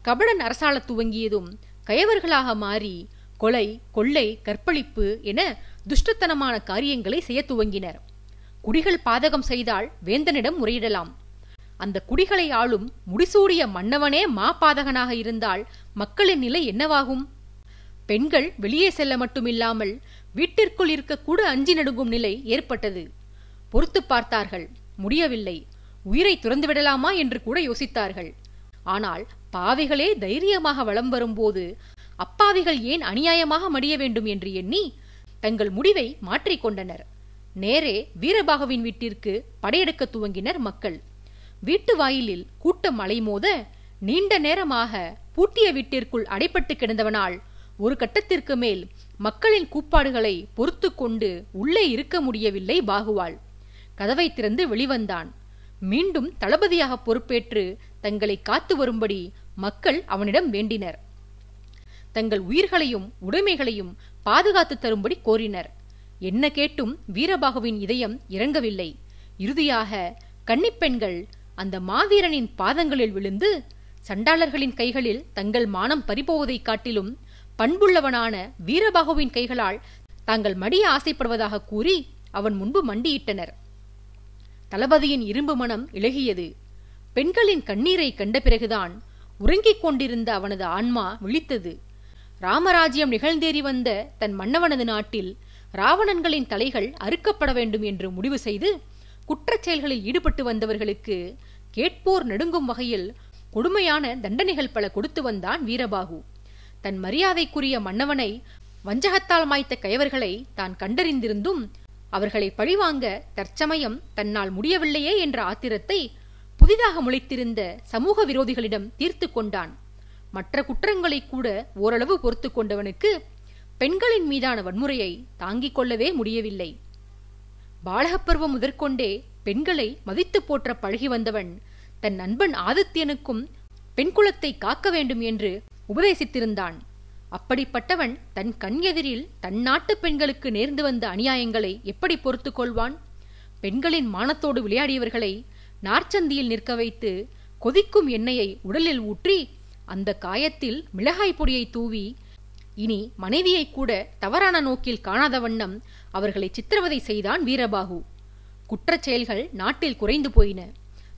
கபடன் அரசாள துவங்கியதும் கயவர்களாக மாறி கொலை, கொள்ளை, கற்பழிப்பு என துஷ்டத்தனமான காரியங்களை செய்ய துவங்கினர். குடிகள் பாதகம் செய்தால் வேந்தனிடம் முறையிடலாம். அந்த குடிகளை ஆளும் முடிசூடிய மன்னவனே பாதகனாக இருந்தால் மக்களின் நிலை என்னவாகும்? பெண்கள் வெளியே செல்ல மட்டுமில்லாமல் வீட்டிற்குள் இருக்கக்கூட அஞ்சி நடுங்கும் நிலை ஏற்பட்டது. பொறுத்து பார்த்தார்கள், முடியவில்லை. உயிரை துறந்துவிடலாமா என்று கூட யோசித்தார்கள். ஆனால் பாவிகளே தைரியமாக வலம் வரும்போது அப்பாவிகள் ஏன் அநியாயமாக மடிய வேண்டும் என்று எண்ணி தங்கள் முடிவை மாற்றிக்கொண்டனர். நேரே வீரபாகுவின் வீட்டிற்கு படையெடுக்க துவங்கினர் மக்கள். வீட்டு வாயிலில் கூட்டம் அலைமோத நீண்ட நேரமாக பூட்டிய வீட்டிற்குள் அடைப்பட்டு கிடந்தவனால் ஒரு கட்டத்திற்கு மேல் மக்களின் கூப்பாடுகளை பொறுத்து கொண்டு உள்ளே இருக்க முடியவில்லை. பாகுவாள் கதவை திறந்து வெளிவந்தான். மீண்டும் தளபதியாக பொறுப்பேற்று தங்களை காத்து வரும்படி மக்கள் அவனிடம் வேண்டினர். தங்கள் உயிர்களையும் உடைமைகளையும் பாதுகாத்து தரும்படி கோரினர். என்ன கேட்டும் வீரபாகுவின் இதயம் இறங்கவில்லை. இறுதியாக கன்னிப்பெண்கள் அந்த மாவீரனின் பாதங்களில் விழுந்து சண்டாளர்களின் கைகளில் தங்கள் மானம் பறிபோவதை காட்டிலும் பண்புள்ளவனான வீரபாகுவின் கைகளால் தாங்கள் மடிய ஆசைப்படுவதாக கூறி அவன் முன்பு மண்டியிட்டனர். தளபதியின் இரும்பு மனம் இளகியது. பெண்களின் கண்ணீரை கண்ட பிறகுதான் உறங்கிக் கொண்டிருந்த அவனது ஆன்மா விழித்தது. ராமராஜ்யம் நிகழ்ந்தேறி வந்த தன் மன்னவனது நாட்டில் ராவணன்களின் தலைகள் அறுக்கப்பட வேண்டும் என்று முடிவு செய்து குற்றச் செயல்களில் ஈடுபட்டு வந்தவர்களுக்கு கேட்போர் நடுங்கும் வகையில் கொடுமையான தண்டனைகள் பல கொடுத்து வந்தான் வீரபாகு. தன் மரியாதைக்குரிய மன்னவனை வஞ்சகத்தால் மாய்த்த கயவர்களை தான் கண்டறிந்திருந்தும் அவர்களை பழிவாங்க தற்சமயம் தன்னால் முடியவில்லையே என்ற ஆத்திரத்தை புதிதாக முளைத்திருந்த சமூக விரோதிகளிடம் தீர்த்து கொண்டான். மற்ற குற்றங்களை கூட ஓரளவு பொறுத்து கொண்டவனுக்கு பெண்களின் மீதான வன்முறையை தாங்கிக் கொள்ளவே முடியவில்லை. பாலகப்பருவம் முதற்கொண்டே பெண்களை மதித்து போற்ற பழகி வந்தவன் தன் நண்பன் ஆதித்யனுக்கும் பெண் குலத்தை காக்க வேண்டும் என்று உபதேசித்திருந்தான். அப்படிப்பட்டவன் தன் கண் எதிரில் தன் நாட்டு பெண்களுக்கு நேர்ந்து வந்த அநியாயங்களை எப்படி பொறுத்து கொள்வான்? பெண்களின் மானத்தோடு விளையாடியவர்களை நார்ச்சந்தியில் நிற்க வைத்து கொதிக்கும் எண்ணெயை உடலில் ஊற்றி அந்த காயத்தில் மிளகாய் பொடியை தூவி இனி மனைவியை கூட தவறான நோக்கில் காணாத வண்ணம் அவர்களை சித்திரவதை செய்தான் வீரபாகு. குற்றச் செயல்கள் நாட்டில் குறைந்து போயின.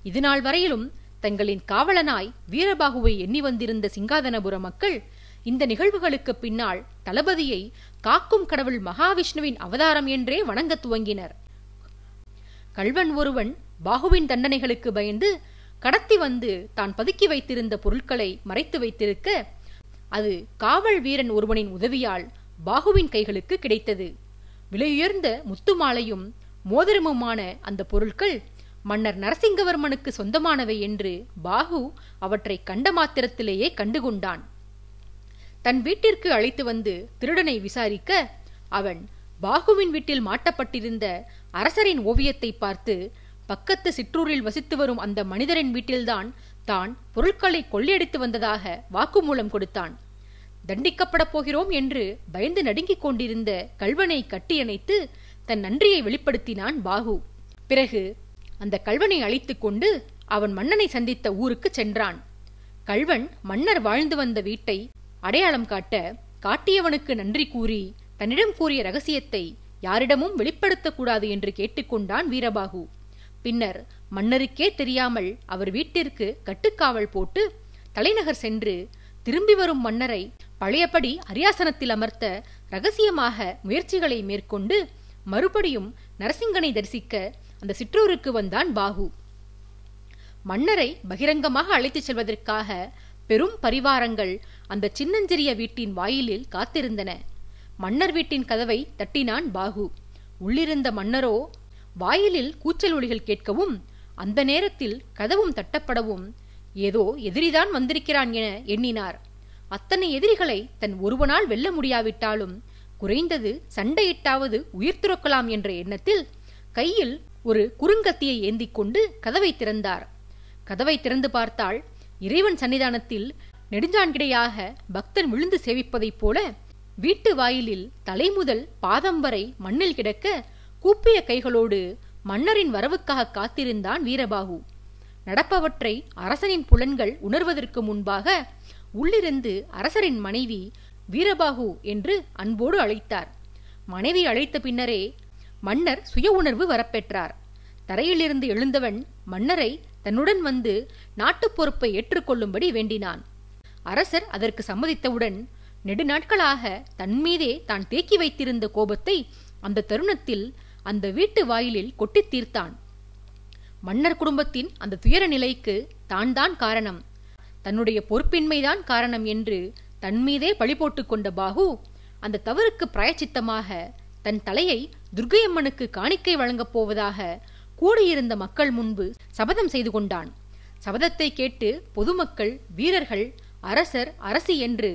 இதுநாள் வரையிலும் தங்களின் காவலனாய் வீரபாகுவை எண்ணி வந்திருந்த சிங்காதனபுர மக்கள் இந்த நிகழ்வுகளுக்கு பின்னால் தளபதியை காக்கும் கடவுள் மகாவிஷ்ணுவின் அவதாரம் என்றே வணங்க துவங்கினர். கள்வன் ஒருவன் பாகுவின் தண்டனைகளுக்கு பயந்து கடத்தி வந்து தான் பதுக்கி வைத்திருந்த பொருட்களை மறைத்து வைத்திருக்க அது காவல் வீரன் ஒருவனின் உதவியால் பாகுவின் கைகளுக்கு கிடைத்தது. விலையுயர்ந்த முத்துமாலையும் மோதிரமுமான அந்த பொருட்கள் மன்னர் நரசிங்கவர்மனுக்கு சொந்தமானவை என்று பாகு அவற்றை கண்ட மாத்திரத்திலேயே கண்டுகொண்டான். தன் வீட்டிற்கு அழைத்து வந்து திருடனை விசாரிக்க அவன் பாகுவின் வீட்டில் மாட்டப்பட்டிருந்த அரசரின் ஓவியத்தை பார்த்து பக்கத்து சிற்றூரில் வசித்து வரும் அந்த மனிதரின் வீட்டில்தான் தான் பொருட்களை கொள்ளையடித்து வந்ததாக வாக்குமூலம் கொடுத்தான். தண்டிக்கப்படப் போகிறோம் என்று பயந்து நடுங்கிக் கொண்டிருந்த கள்வனை கட்டியணைத்து தன் நன்றியை வெளிப்படுத்தினான் பாகு. பிறகு அந்த கள்வனை அழைத்து கொண்டு அவன் மன்னனை சந்தித்த ஊருக்கு சென்றான். கள்வன் மன்னர் வாழ்ந்து வந்த வீட்டை அடையாளம் காட்ட காட்டியவனுக்கு நன்றி கூறி தன்னிடம் கூறிய ரகசியத்தை யாரிடமும் வெளிப்படுத்தக்கூடாது என்று கேட்டுக்கொண்டான் வீரபாகு. பின்னர் மன்னருக்கே தெரியாமல் அவர் வீட்டிற்கு கட்டுக்காவல் போட்டு தலைநகர் சென்று திரும்பி வரும் மன்னரை பழையபடி அரியாசனத்தில் அமர்த்த ரகசியமாக முயற்சிகளை மேற்கொண்டு மறுபடியும் நரசிங்கனை தரிசிக்க அந்த சிற்றூருக்கு வந்தான் பாகு. மன்னரை பகிரங்கமாக அழைத்துச் செல்வதற்காக பெரும் பரிவாரங்கள் அந்த சின்னஞ்சிறிய வீட்டின் வாயிலில் காத்திருந்தன. மன்னர் வீட்டின் கதவை தட்டினான் பாகு. உள்ளிருந்த மன்னரோ வாயிலில் கூச்சல் ஒலிகள் கேட்கவும் அந்த நேரத்தில் கதவும் தட்டப்படவும் ஏதோ எதிரிதான் வந்திருக்கிறான் என எண்ணினார். அத்தனை எதிரிகளை தன் ஒருவனால் வெல்ல முடியாவிட்டாலும் குறைந்தது சண்டையிட்டாவது உயிர் துறக்கலாம் என்ற எண்ணத்தில் கையில் ஒரு குறுங்கத்தியை ஏந்திக் கொண்டு கதவை திறந்தார். கதவை திறந்து பார்த்தால் இறைவன் சன்னிதானத்தில் நெடுஞ்சான்கிடையாக பக்தன் விழுந்து சேவிப்பதைப் போல வீட்டு வாயிலில் தலைமுதல் பாதம் வரை மண்ணில் கிடக்க கூப்பிய கைகளோடு மன்னரின் வரவுக்காக காத்திருந்தான் வீரபாகு. நடப்பவற்றை அரசனின் புலன்கள் உணர்வதற்கு முன்பாக உள்ளிருந்து அரசரின் மனைவி வீரபாகு என்று அன்போடு அழைத்தார். மனைவி அழைத்த பின்னரே மன்னர் சுய உணர்வு வரப்பெற்றார். தரையிலிருந்து எழுந்தவன் மன்னரை தன்னுடன் வந்து நாட்டுப் பொறுப்பை ஏற்றுக்கொள்ளும்படி வேண்டினான். அரசர் அதற்கு சம்மதித்தவுடன் நெடுநாட்களாக தன்மீதே தான் தேக்கி வைத்திருந்த கோபத்தை அந்த தருணத்தில் அந்த வீட்டு வாயிலில் கொட்டித் தீர்த்தான். மன்னர் குடும்பத்தின் அந்த துயர நிலைக்கு தான் காரணம், தன்னுடைய பொறுப்பின்மைதான் காரணம் என்று தன்மீதே பழி போட்டுக் கொண்ட பாகு அந்த தவறுக்கு பிராயச்சித்தமாக தன் தலையை துர்க்கையம்மனுக்கு காணிக்கை வழங்கப் போவதாக கூடியிருந்த மக்கள் முன்பு சபதம் செய்து கொண்டான். சபதத்தை கேட்டு பொதுமக்கள், வீரர்கள், அரசர், அரசி என்று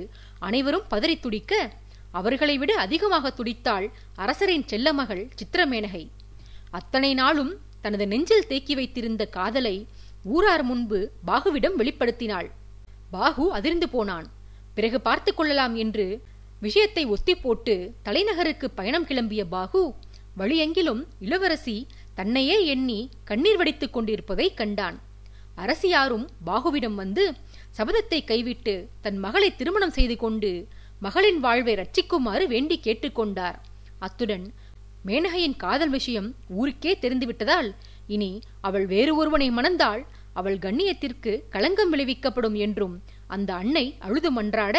அனைவரும் பதறி துடிக்க அவர்களை விட அதிகமாக துடித்தாள் அரசரின் செல்லமகள் சித்திரமேனகை. அத்தனை நாளும் தனது நெஞ்சில் தேக்கி வைத்திருந்த காதலை ஊரார் முன்பு பாகுவிடம் வெளிப்படுத்தினாள். பாகு அதிர்ந்து போனான். பிறகு பார்த்து கொள்ளலாம் என்று விஷயத்தை ஒத்தி போட்டு தலைநகருக்கு பயணம் கிளம்பிய பாகு வழியெங்கிலும் இளவரசி தன்னையே எண்ணி கண்ணீர் வடித்துக் கொண்டிருப்பதை கண்டான். அரசியாரும் பாகுவிடம் வந்து சபதத்தை கைவிட்டு தன் மகளை திருமணம் செய்து கொண்டு மகளின் வாழ்வை ரட்சிக்குமாறு வேண்டி கேட்டுக்கொண்டார். அத்துடன் மேனகையின் காதல் விஷயம் ஊருக்கே தெரிந்துவிட்டதால் இனி அவள் வேறு ஒருவனை மணந்தால் அவள் கண்ணியத்திற்கு களங்கம் விளைவிக்கப்படும் என்றும் அந்த அன்னை அழுது மன்றாட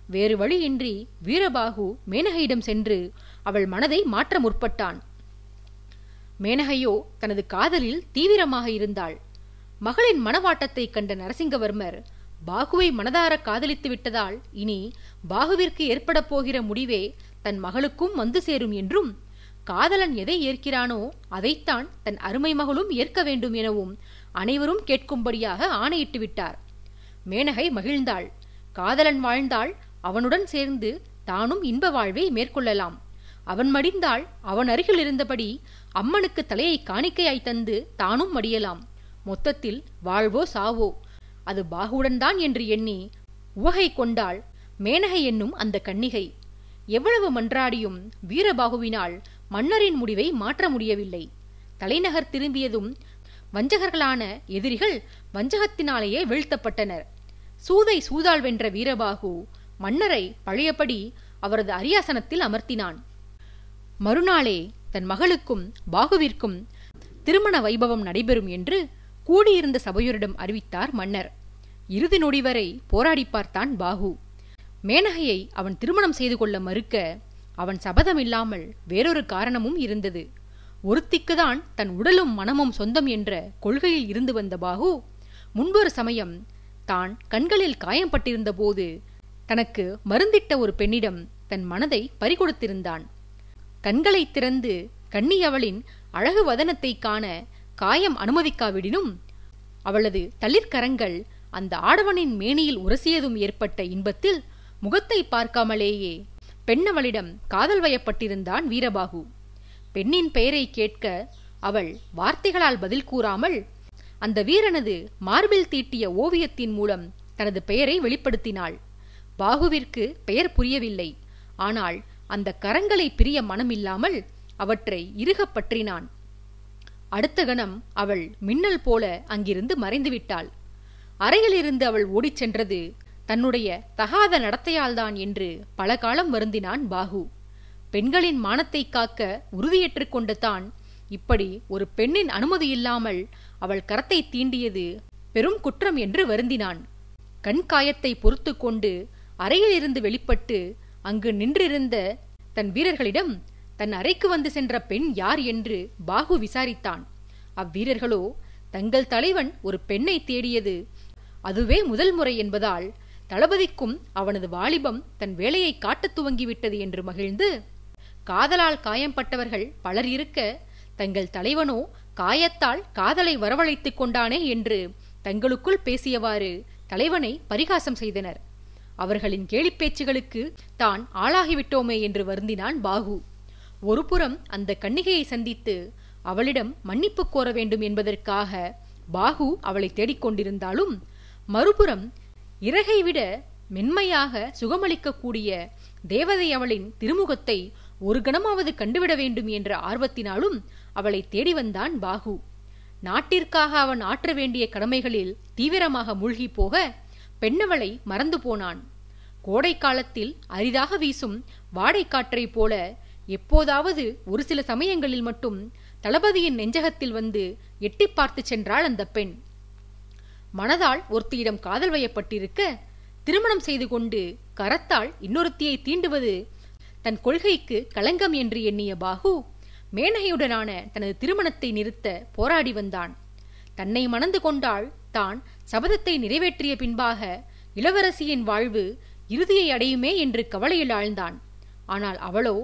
வேறு வழியின்றி வீரபாகு மேனகையிடம் சென்று அவள் மனதை மாற்ற முற்பட்டான். மேனகையோ தனது காதலில் தீவிரமாக இருந்தாள். மகளின் மனவாட்டத்தை கண்ட நரசிங்கவர்மர் பாகுவை மனதார காதலித்து விட்டதால் இனி பாகுவிற்கு ஏற்பட போகிற முடிவே தன் மகளுக்கும் வந்து சேரும் என்றும், காதலன் எதை ஏற்கிறானோ அதைத்தான் தன் அருமை மகளும் ஏற்க வேண்டும் எனவும் அனைவரும் கேட்கும்படியாக ஆணையிட்டு விட்டார். மேனகை மகிழ்ந்தாள். காதலன் வாழ்ந்தால் அவனுடன் சேர்ந்து தானும் இன்ப வாழ்வை மேற்கொள்ளலாம். அவன் மடிந்தால் அவன் அருகில் இருந்தபடி அம்மனுக்கு தலையை காணிக்கையாய் தந்து தானும் மடியலாம். மொத்தத்தில் வாழ்வோ சாவோ அது பாகுவுடன் தான் என்று எண்ணி உவகை கொண்டாள் மேனகை என்னும் அந்த கன்னிகை. எவ்வளவு மன்றாடியும் வீரபாகுவினால் மன்னரின் முடிவை மாற்ற முடியவில்லை. தலைநகர் திரும்பியதும் வஞ்சகர்களான எதிரிகள் வஞ்சகத்தினாலேயே வீழ்த்தப்பட்டனர். சூதை சூதால் வென்ற வீரபாகு மன்னரை பழையபடி அவரது அரியாசனத்தில் அமர்த்தினான். மறுநாளே தன் மகளுக்கும் பாகுவிற்கும் திருமண வைபவம் நடைபெறும் என்று கூடியிருந்த சபையோரிடம் அறிவித்தார் மன்னர். இறுதி நொடி வரை போராடி பார்த்தான் பாகு. மேனகையை அவன் திருமணம் செய்து கொள்ள மறுக்க அவன் சபதம் இல்லாமல் வேறொரு காரணமும் இருந்தது. ஒருத்திக்குதான் தன் உடலும் மனமும் சொந்தம் என்ற கொள்கையில் இருந்து வந்த பாகு முன்பொரு சமயம் தான் கண்களில் காயம்பட்டிருந்த போது தனக்கு மருந்திட்ட ஒரு பெண்ணிடம் தன் மனதை பறிகொடுத்திருந்தான். கண்களை திறந்து கன்னி அவளின் அழகு வதனத்தை காண காயம் அனுமதிக்காவிடினும் அவளது தளிர்கரங்கள் அந்த ஆடவனின் மேனியில் உரசியதும் ஏற்பட்ட இன்பத்தில் முகத்தை பார்க்காமலேயே பெண்ணவளிடம் காதல் வயப்பட்டிருந்தான் வீரபாகு. பெண்ணின் பெயரை கேட்க அவள் வார்த்தைகளால் பதில் கூறாமல் அந்த வீரனது மார்பில் தீட்டிய ஓவியத்தின் மூலம் தனது பெயரை வெளிப்படுத்தினாள். பாகுவிற்கு பெயர் புரியவில்லை. ஆனால் அந்த கரங்களை பிரிய மனமில்லாமல் அவற்றை இறுகப் பற்றினான். அடுத்த கணம் அவள் மின்னல் போல அங்கிருந்து மறைந்துவிட்டாள். அறையிலிருந்து அவள் ஓடிச் சென்றது தன்னுடைய தகாத நடத்தையால்தான் என்று பல காலம் வருந்தினான் பாகு. பெண்களின் மானத்தை காக்க உறுதியேற்று கொண்ட தான் இப்படி ஒரு பெண்ணின் அனுமதி இல்லாமல் அவள் கரத்தை தீண்டியது பெரும் குற்றம் என்று வருந்தினான். கண் காயத்தை பொறுத்து கொண்டு அறையிலிருந்து வெளிப்பட்டு அங்கு நின்றிருந்த தன் வீரர்களிடம் தன் அறைக்கு வந்து சென்ற பெண் யார் என்று பாகு விசாரித்தான். அவ்வீரர்களோ தங்கள் தலைவன் ஒரு பெண்ணை தேடியது அதுவே முதல் முறை என்பதால் தளபதிக்கும் அவனது வாலிபம் தன் வேலையை காட்டத் துவங்கிவிட்டது என்று மகிழ்ந்து, காதலால் காயம்பட்டவர்கள் பலர் இருக்க தங்கள் தலைவனோ காயத்தால் காதலை வரவழைத்துக் கொண்டானே என்று தங்களுக்குள் பேசியவாறு தலைவனை பரிகாசம் செய்தனர். அவர்களின் கேலிப்பேச்சுகளுக்கு தான் ஆளாகிவிட்டோமே என்று வருந்தினான் பாகு. ஒருபுறம் அந்த கன்னிகையை சந்தித்து அவளிடம் மன்னிப்பு கோர வேண்டும் என்பதற்காக பாகு அவளை தேடிக்கொண்டிருந்தாலும், மறுபுறம் இறகை விட மென்மையாக சுகமளிக்கக்கூடிய தேவதை அவளின் திருமுகத்தை ஒரு கணமாவது கண்டுவிட வேண்டும் என்ற ஆர்வத்தினாலும் அவளை தேடி வந்தான் பாகு. நாட்டிற்காக அவன் ஆற்ற வேண்டிய கடமைகளில் தீவிரமாக மூழ்கி போக பெண்ணவளை மறந்து போனான். கோடை காலத்தில் அரிதாக வீசும் வாடைக்காற்றை போல எப்போதாவது ஒரு சில சமயங்களில் மட்டும் தளபதியின் நெஞ்சகத்தில் வந்து எட்டி பார்த்து சென்றாள் அந்த பெண். மனதால் ஒருத்தியிடம் காதல் வயப்பட்டிருக்க திருமணம் செய்து கொண்டு கரத்தால் இன்னொருத்தியை தீண்டுவது தன் கொள்கைக்கு களங்கம் என்று எண்ணிய பாகு மேனகையுடனான தனது திருமணத்தை நிறுத்த போராடி வந்தான். தன்னை மணந்து கொண்டால் தான் சபதத்தை நிறைவேற்றிய பின்பாக இளவரசியின் வாழ்வு இறுதியை அடையுமே என்று கவலையில் ஆழ்ந்தான். ஆனால் அவளோ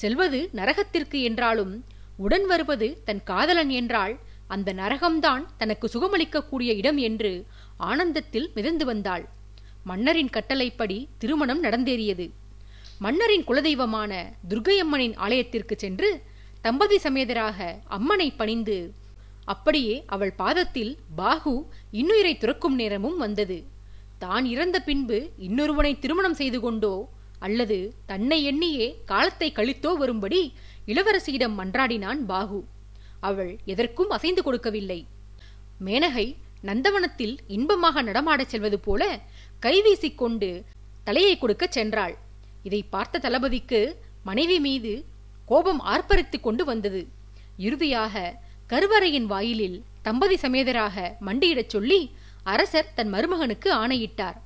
செல்வது நரகத்திற்கு என்றாலும் உடன் வருவது தன் காதலன் என்றால் அந்த நரகம்தான் தனக்கு சுகமளிக்கக்கூடிய இடம் என்று ஆனந்தத்தில் மிதந்து வந்தாள். மன்னரின் கட்டளைப்படி திருமணம் நடந்தேறியது. மன்னரின் குலதெய்வமான துர்க்கையம்மனின் ஆலயத்திற்கு சென்று தம்பதி சமேதராக அம்மனை பணிந்து அப்படியே அவள் பாதத்தில் பாகு இன்னுயிரை துறக்கும் நேரமும் வந்தது. தான் இறந்த பின்பு இன்னொருவனை திருமணம் செய்து கொண்டோ அல்லது தன்னை எண்ணியே காலத்தை கழித்தோ வரும்படி இளவரசியிடம் மன்றாடினான் பாகு. அவள் எதற்கும் அசைந்து கொடுக்கவில்லை. மேனகை நந்தவனத்தில் இன்பமாக நடமாடச் செல்வது போல கைவீசிக்கொண்டு தலையை கொடுக்க சென்றாள். இதை பார்த்த தளபதிக்கு மனைவி மீது கோபம் ஆர்ப்பரித்துக் கொண்டு வந்தது. இறுதியாக கருவறையின் வாயிலில் தம்பதி சமேதராக மண்டியிடச் சொல்லி அரசர் தன் மருமகனுக்கு ஆணையிட்டார்.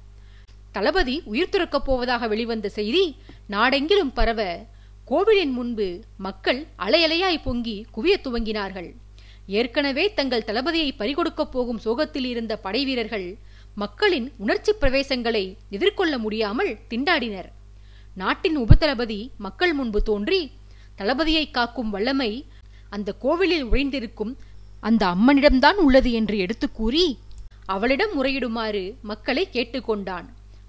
தளபதி உயிர் துறக்கப் போவதாக வெளிவந்த செய்தி நாடெங்கிலும் பரவ கோவிலின் முன்பு மக்கள் அலையலையாய் பொங்கி குவிய துவங்கினார்கள். ஏற்கனவே தங்கள் தளபதியை பறிகொடுக்கப் போகும் சோகத்தில் இருந்த படைவீரர்கள் மக்களின் உணர்ச்சி பிரவேசங்களை எதிர்கொள்ள முடியாமல் திண்டாடினர். நாட்டின் உபதளபதி மக்கள் முன்பு தோன்றி, தளபதியை காக்கும் வல்லமை அந்த கோவிலில் உறைந்திருக்கும் அந்த அம்மனிடம்தான் உள்ளது என்று எடுத்து கூறி அவளிடம் முறையிடுமாறு மக்களை கேட்டுக்கொண்டான்.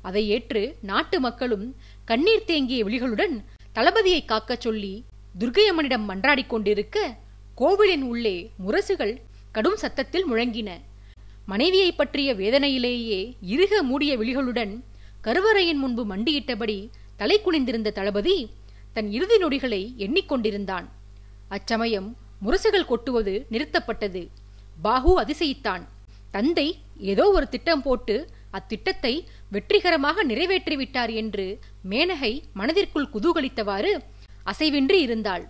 அதை ஏற்று நாட்டு மக்களும் கண்ணீர் தேங்கிய விழிகளுடன் தளபதியை காக்கச் சொல்லி துர்க்கையம்மனிடம் மன்றாடிக் கொண்டிருக்க, கோவிலின் உள்ளே முரசுகள் கடும் சத்தத்தில் முழங்கின. மனைவியை பற்றிய வேதனையிலேயே இறுக மூடிய விழிகளுடன் கருவறையின் முன்பு மண்டியிட்டபடி தலை குனிந்திருந்த தளபதி தன் இறுதி நொடிகளை எண்ணிக்கொண்டிருந்தான். அச்சமயம் முரசுகள் கொட்டுவது நிறுத்தப்பட்டது. பாகு அதிசயித்தான். தந்தை ஏதோ ஒரு திட்டம் போட்டு அத்திட்டத்தை வெற்றிகரமாக நிறைவேற்றிவிட்டார் என்று மேனகை மனதிற்குள் குதூகலித்தவாறு அசைவின்றி இருந்தாள்.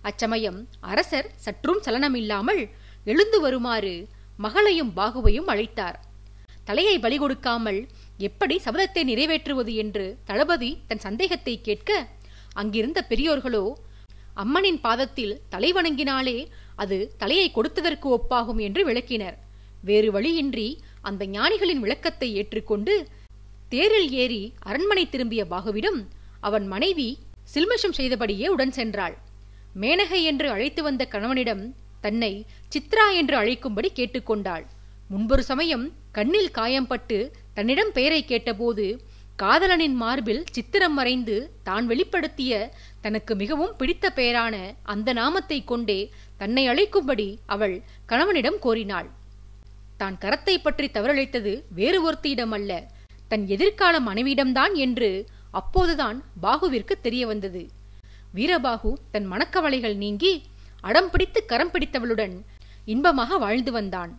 அச்சமயம் அரசர் சற்றும் சலனமில்லாமல் எழுந்து வருமாறு மகளையும் பாகுவையும் அழைத்தார். தலையை பலி கொடுக்காமல் எப்படி சபதத்தை நிறைவேற்றுவது என்று தளபதி தன் சந்தேகத்தை கேட்க, அங்கிருந்த பெரியோர்களோ, அம்மனின் பாதத்தில் தலை வணங்கினாலே அது தலையை கொடுத்ததற்கு ஒப்பாகும் என்று விளக்கினர். வேறு வழியின்றி அந்த ஞானிகளின் விளக்கத்தை ஏற்றுக்கொண்டு தேரில் ஏறி அரண்மனை திரும்பிய பாகுவிடம் அவன் மனைவி சில்மஷம் செய்தபடியே உடன் சென்றாள். மேனகை என்று அழைத்து வந்த கணவனிடம் தன்னை சித்ரா என்று அழைக்கும்படி கேட்டுக்கொண்டாள். முன்பொரு சமயம் கண்ணில் காயம்பட்டு தன்னிடம் பெயரை கேட்டபோது காதலனின் மார்பில் சித்திரம் மறைந்து தான் வெளிப்படுத்திய தனக்கு மிகவும் பிடித்த பெயரான அந்த நாமத்தை கொண்டே தன்னை அழைக்கும்படி அவள் கணவனிடம் கோரினாள். தான் கரத்தை பற்றி தவறளித்தது வேறு ஒருத்தியிடம் அல்ல, தன் எதிர்கால மனைவியிடம்தான் என்று அப்போதுதான் பாகுவிற்கு தெரிய வந்தது. வீரபாகு தன் மனக்கவலைகள் நீங்கி அடம் பிடித்து கரம் பிடித்தவளுடன் இன்பமாக வாழ்ந்து வந்தான்.